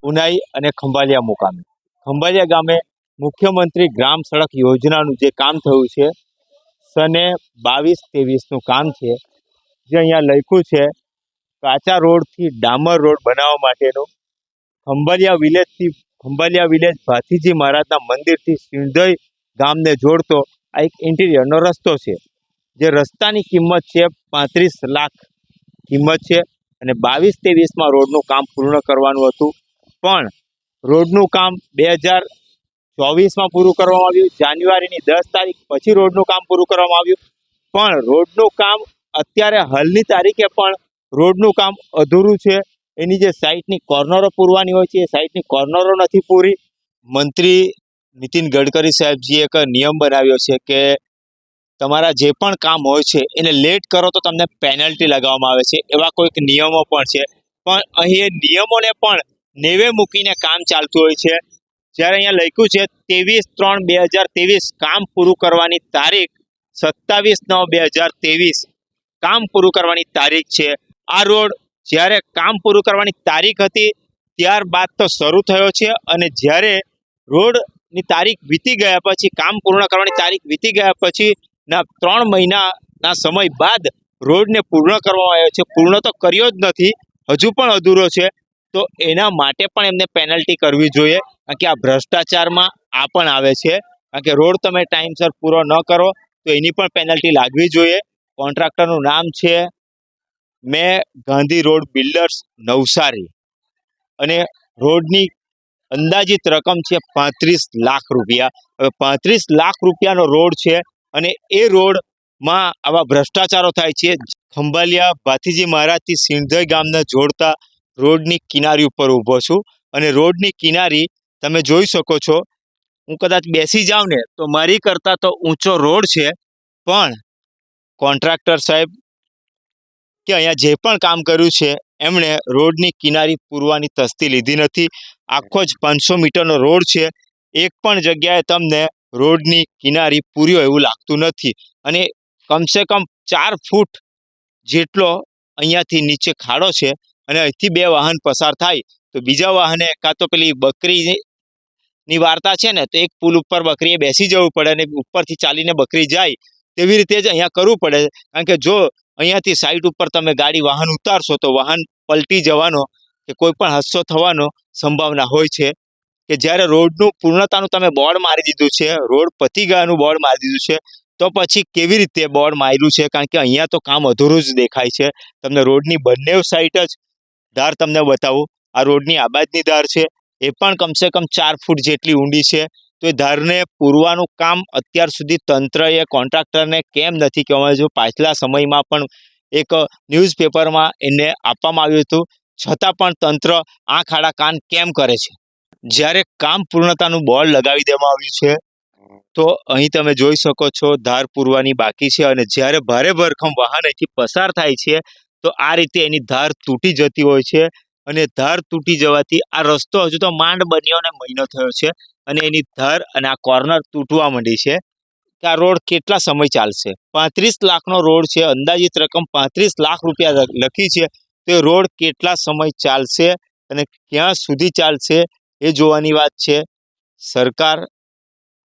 ઉનાઈ અને ખંભાલિયા મુકામે ખંભાલિયા ગામે મુખ્યમંત્રી ગ્રામ સડક યોજનાનું જે કામ થયું છે સને 22-23નું કામ છે, જે અહીંયા લખ્યું છે કાચા રોડથી ડામર રોડ બનાવવા માટેનું ખંભાલિયા વિલેજ ભાથીજી મહારાજના મંદિરથી સિંધઈ ગામને જોડતો આ એક ઇન્ટિરિયરનો રસ્તો છે, જે રસ્તાની કિંમત છે 35 લાખ કિંમત છે અને 22-23માં રોડનું કામ પૂર્ણ કરવાનું હતું. પણ રોડનું કામ 2024માં પૂરું કરવામાં આવ્યું. જાન્યુઆરીની 10 તારીખ પછી રોડનું કામ પૂરું કરવામાં આવ્યું. પણ રોડનું કામ અત્યારે હાલની તારીખે પણ રોડનું કામ અધૂરું છે. એની જે સાઈડની કોર્નરો પૂરવાની હોય છે એ સાઈડની કોર્નરો નથી પૂરી. મંત્રી નીતિન ગડકરી સાહેબજીએ એક નિયમ બનાવ્યો છે કે તમારા જે પણ કામ હોય છે એને લેટ કરો તો તમને પેનલ્ટી લગાવવામાં આવે છે. એવા કોઈક નિયમો પણ છે, પણ અહીં એ નિયમોને પણ નેવે મૂકીને કામ ચાલતું હોય છે. જ્યારે અહીંયા લખ્યું છે 23/3/2023 કામ પૂરું કરવાની તારીખ 27/9/2023 કામ પૂરું કરવાની તારીખ છે. આ રોડ જ્યારે કામ પૂરું કરવાની તારીખ હતી ત્યારબાદ તો શરૂ થયો છે અને જ્યારે રોડની તારીખ વીતી ગયા પછી, કામ પૂર્ણ કરવાની તારીખ વીતી ગયા પછી ના 3 મહિનાના સમય બાદ રોડને પૂર્ણ કરવામાં આવ્યો છે. પૂર્ણ તો કર્યો જ નથી, હજુ પણ અધૂરો છે. તો એના માટે પણ એમને પેનલ્ટી કરવી જોઈએ, કારણ કે આ ભ્રષ્ટાચારમાં આ પણ આવે છે. કારણ કે રોડ તમે ટાઈમસર પૂરો ન કરો તો એની પણ પેનલ્ટી લાગવી જોઈએ. કોન્ટ્રાક્ટરનું નામ છે ગાંધી રોડ બિલ્ડર્સ નવસારી અને રોડની અંદાજિત રકમ છે 35 લાખ રૂપિયા. હવે 35 લાખ રૂપિયાનો રોડ છે અને એ રોડમાં આવા ભ્રષ્ટાચારો થાય છે. ખંભાલિયા ભાથીજી મહારાજથી સિંધઈ ગામને જોડતા રોડની કિનારી ઉપર ઊભો છું અને રોડની કિનારી તમે જોઈ શકો છો. હું કદાચ બેસી જાઉં ને તો મારી કરતાં તો ઊંચો રોડ છે, પણ કોન્ટ્રાક્ટર સાહેબ કે અહીંયા જે પણ કામ કર્યું છે એમણે રોડની કિનારી પૂરવાની તસ્દી લીધી નથી. આખો જ 500 મીટરનો રોડ છે, એક પણ જગ્યાએ તમને રોડની કિનારી પૂર્યો એવું લાગતું નથી. અને કમસે કમ 4 ફૂટ જેટલો અહીંયાથી નીચે ખાડો છે અને અહીંથી 2 વાહન પસાર થાય તો બીજા વાહને કાં તો પેલી બકરીની વાર્તા છે ને, તો એક પુલ ઉપર બકરીએ બેસી જવું પડે અને ઉપરથી ચાલીને બકરી જાય, તેવી રીતે જ અહીંયા કરવું પડે. કારણ કે જો અહીંયાથી સાઈડ ઉપર તમે વાહન ઉતારશો તો વાહન પલટી જવાનો કે કોઈ પણ હાદસો થવાનો સંભાવના હોય છે. કે જ્યારે રોડનું પૂર્ણતાનું તમે બોર્ડ મારી દીધું છે, રોડ પતી ગયાનું બોર્ડ મારી દીધું છે, તો પછી કેવી રીતે બોર્ડ માર્યું છે? કારણ કે અહીંયા તો કામ અધૂરું જ દેખાય છે. તમને રોડની બંને સાઈડ જ ધાર તમને બતાવું. આ રોડની આ બાજની ધાર છે, એ પણ કમસે કમ 4 ફૂટ જેટલી ઊંડી છે. તો એ ધારને પૂરવાનું કામ અત્યાર સુધી તંત્રએ કોન્ટ્રાક્ટરને કેમ નથી કહેવાયું? જો પાછલા સમયમાં પણ એક ન્યૂઝપેપરમાં એને આપવામાં આવ્યું હતું, છતાં પણ તંત્ર આંખ આડા કાન કેમ કરે છે? જ્યારે કામ પૂર્ણતાનું બોર્ડ લગાવી દેવામાં આવ્યું છે તો અહીં તમે જોઈ શકો છો ધાર પૂરવાની બાકી છે. અને જ્યારે ભારે ભરખમ વાહન અહીંથી પસાર થાય છે તો આ રીતે એની ધાર તૂટી જતી હોય છે. અને ધાર તૂટી જવાથી આ રસ્તો હજુ તો માંડ બન્યો અને મહિનો થયો છે અને એની ધાર અને આ કોર્નર તૂટવા માંડી છે. કે આ રોડ કેટલા સમય ચાલશે? 35 લાખનો રોડ છે, અંદાજિત રકમ 35 લાખ રૂપિયા લખી છે. તો એ રોડ કેટલા સમય ચાલશે અને ક્યાં સુધી ચાલશે એ જોવાની વાત છે. સરકાર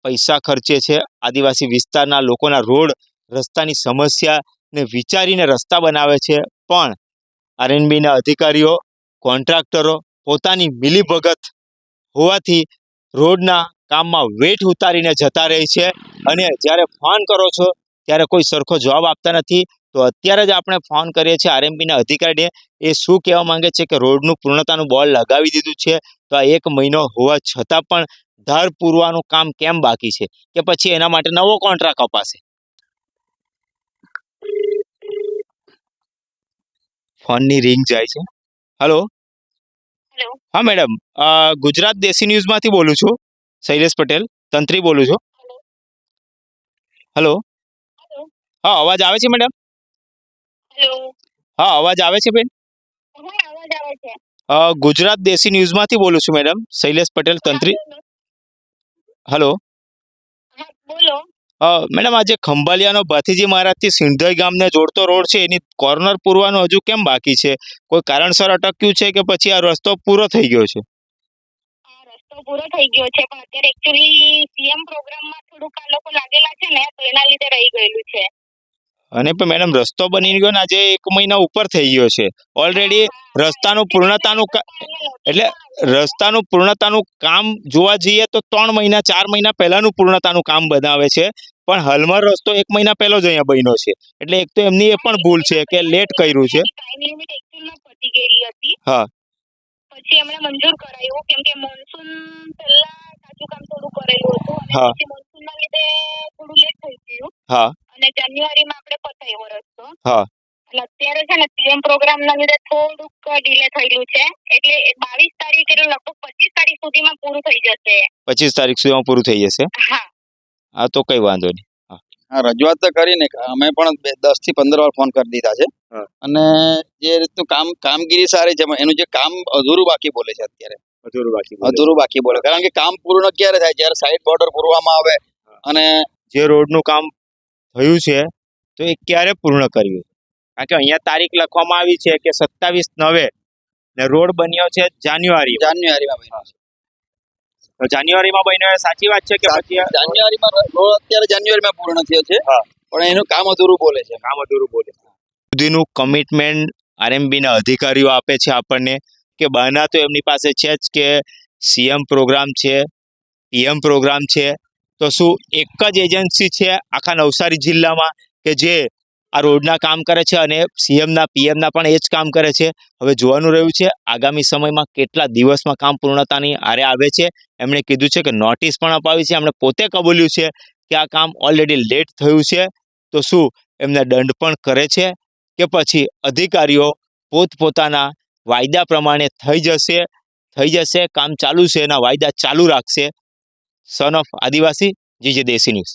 પૈસા ખર્ચે છે, આદિવાસી વિસ્તારના લોકોના રોડ રસ્તાની સમસ્યાને વિચારીને રસ્તા બનાવે છે, પણ આરએનબીના અધિકારીઓ, કોન્ટ્રાક્ટરો પોતાની મિલીભગત હોવાથી રોડના કામમાં વેઠ ઉતારીને જતા રહે છે. અને જ્યારે ફોન કરો છો ત્યારે કોઈ સરખો જવાબ આપતા નથી. તો અત્યારે જ આપણે ફોન કરીએ છીએ આરએનબીના અધિકારીને. એ શું કહેવા માંગે છે કે રોડનું પૂર્ણતાનું બોર્ડ લગાવી દીધું છે, તો આ 1 મહિનો હોવા છતાં પણ ધાર પૂરવાનું કામ કેમ બાકી છે? કે પછી એના માટે નવો કોન્ટ્રાક્ટ અપાશે? ફોનની રિંગ જાય છે. હેલો. હા મેડમ, ગુજરાત દેશી ન્યૂઝમાંથી બોલું છું. શૈલેષ પટેલ, તંત્રી બોલું છું. હેલો. હા, અવાજ આવે છે મેડમ? હા, અવાજ આવે છે બેન? ગુજરાત દેશી ન્યૂઝમાંથી બોલું છું મેડમ. શૈલેષ પટેલ, તંત્રી. હેલો. મેડમ આજે ખંભાલિયાનો ભાથીજી મહારાજથી સિંધઈ ગામને જોડતો રોડ છે એની કોર્નર પૂરવાનો હજુ કેમ બાકી છે? કોઈ કારણસર અટક્યું છે કે પછી આ રસ્તો પૂરો થઈ ગયો છે? આ રસ્તો પૂરો થઈ ગયો છે પણ અત્યારે એકચ્યુઅલી સીએમ પ્રોગ્રામમાં થોડુંક આ લોકો લાગેલા છે ને તો એના લીધે રહી ગયેલું છે. અને પણ મેડમ રસ્તો બની ગયો ને આજે 1 મહિના ઉપર થઈ ગયો છે ઓલરેડી. રસ્તાનું પૂર્ણતાનું એટલે રસ્તાનું પૂર્ણતાનું કામ જોવા જઈએ તો 3 મહિના 4 મહિના પહેલાનું પૂર્ણતાનું કામ બનાવે છે, પણ હાલમાં રસ્તો 1 મહિના પહેલો જ અહીંયા બન્યો છે. એટલે એક તો એમની એ પણ ભૂલ છે કે લેટ કર્યું છે. ટાઈમ લિમિટ એકચ્યુઅલમાં પતી ગયેલી હતી. હા. પછી એમણે મંજૂર કરાયું કેમ કે મોન્સૂન પહેલા કાચું કામ થોડું કરેલું હતું અને હા. પછી મોન્સૂનના લીધે થોડું લેટ થઈ ગયું હા. અને જાન્યુઆરીમાં આપણે પતાવ્યો રસ્તો. હા. અને અત્યારે છે ને સીએમ પ્રોગ્રામના લીધે થોડુંક ડીલે થયેલું છે એટલે 22 તારીખ એટલે લગભગ 25 તારીખ સુધીમાં પૂરું થઈ જશે. 25 તારીખ સુધીમાં પૂરું થઈ જશે. હા. હા તો કઈ વાંધો નહીં. હા, રજૂઆત તો કરીને અમે પણ 10 થી 15 વાર ફોન કરી દીધા છે. હા. અને જે રીતનું કામગીરી સારી છે પણ એનું જે કામ અધૂરું બાકી બોલે છે અત્યારે. અધૂરું બાકી બોલે કારણ કે કામ પૂર્ણ ક્યારે થાય જ્યારે સાઈડ બોર્ડર પૂરવામાં આવે અને જે રોડનું કામ થયું છે તો એ ક્યારે પૂર્ણ કર્યું? કારણ કે અહીંયા તારીખ લખવામાં આવી છે કે 27/9 ને રોડ બન્યો છે જાન્યુઆરીમાં જાન્યુઆરીમાં બન્યો એ સાચી વાત છે કે પછી જાન્યુઆરીમાં રોડ અત્યારે જાન્યુઆરીમાં પૂર્ણ થયો છે. હા. પણ એનું કામ અધૂરું બોલે છે. કામ અધૂરું બોલે સુધીનું કમિટમેન્ટ આરએમબીના અધિકારીઓ આપે છે આપણને કે બહાના તો એમની પાસે છે જ કે સીએમ પ્રોગ્રામ છે, પીએમ પ્રોગ્રામ છે, તો શું એક જ એજન્સી છે આખા નવસારી જિલ્લામાં કે જે આ રોડના કામ કરે છે અને સીએમના પીએમના પણ એ જ કામ કરે છે? હવે જોવાનું રહ્યું છે આગામી સમયમાં કેટલા દિવસમાં કામ પૂર્ણતાની આરે આવે છે. એમણે કીધું છે કે નોટિસ પણ અપાવી છે, એમણે પોતે કબૂલ્યું છે કે આ કામ ઓલરેડી લેટ થયું છે. તો શું એમને દંડ પણ કરે છે કે પછી અધિકારીઓ પોતપોતાના વાયદા પ્રમાણે થઈ જશે કામ ચાલુ છે એના વાયદા ચાલુ રાખશે? સન ઓફ આદિવાસી, જીજે દેશી ન્યૂઝ.